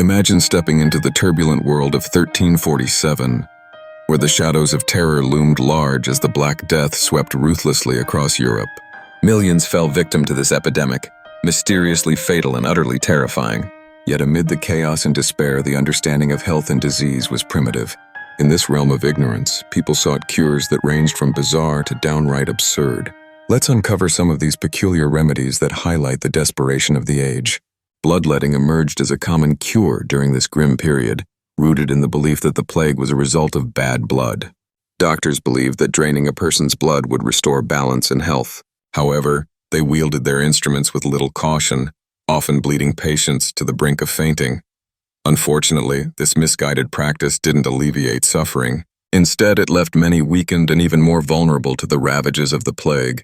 Imagine stepping into the turbulent world of 1347, where the shadows of terror loomed large as the Black Death swept ruthlessly across Europe. Millions fell victim to this epidemic, mysteriously fatal and utterly terrifying. Yet amid the chaos and despair, the understanding of health and disease was primitive. In this realm of ignorance, people sought cures that ranged from bizarre to downright absurd. Let's uncover some of these peculiar remedies that highlight the desperation of the age. Bloodletting emerged as a common cure during this grim period, rooted in the belief that the plague was a result of bad blood. Doctors believed that draining a person's blood would restore balance and health. However, they wielded their instruments with little caution, often bleeding patients to the brink of fainting. Unfortunately, this misguided practice didn't alleviate suffering. Instead, it left many weakened and even more vulnerable to the ravages of the plague,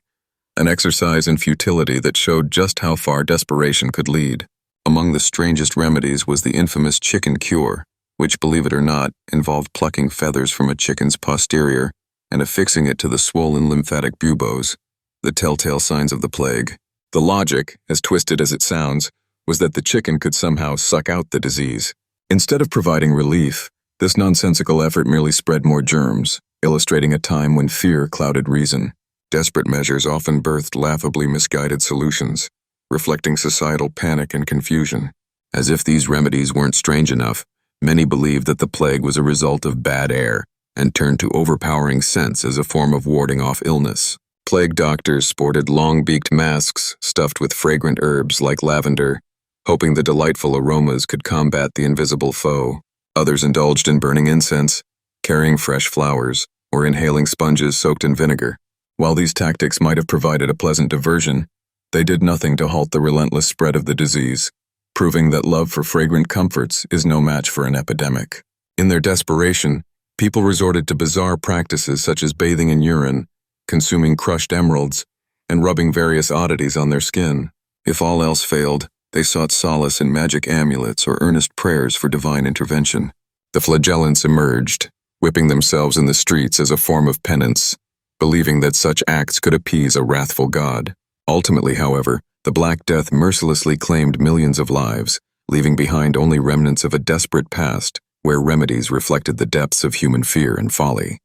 an exercise in futility that showed just how far desperation could lead. Among the strangest remedies was the infamous chicken cure, which, believe it or not, involved plucking feathers from a chicken's posterior and affixing it to the swollen lymphatic buboes, the telltale signs of the plague. The logic, as twisted as it sounds, was that the chicken could somehow suck out the disease. Instead of providing relief, this nonsensical effort merely spread more germs, illustrating a time when fear clouded reason. Desperate measures often birthed laughably misguided solutions, reflecting societal panic and confusion. As if these remedies weren't strange enough, many believed that the plague was a result of bad air and turned to overpowering scents as a form of warding off illness. Plague doctors sported long-beaked masks stuffed with fragrant herbs like lavender, hoping the delightful aromas could combat the invisible foe. Others indulged in burning incense, carrying fresh flowers, or inhaling sponges soaked in vinegar. While these tactics might have provided a pleasant diversion, they did nothing to halt the relentless spread of the disease, proving that love for fragrant comforts is no match for an epidemic. In their desperation, people resorted to bizarre practices such as bathing in urine, consuming crushed emeralds, and rubbing various oddities on their skin. If all else failed, they sought solace in magic amulets or earnest prayers for divine intervention. The flagellants emerged, whipping themselves in the streets as a form of penance, believing that such acts could appease a wrathful god. Ultimately, however, the Black Death mercilessly claimed millions of lives, leaving behind only remnants of a desperate past where remedies reflected the depths of human fear and folly.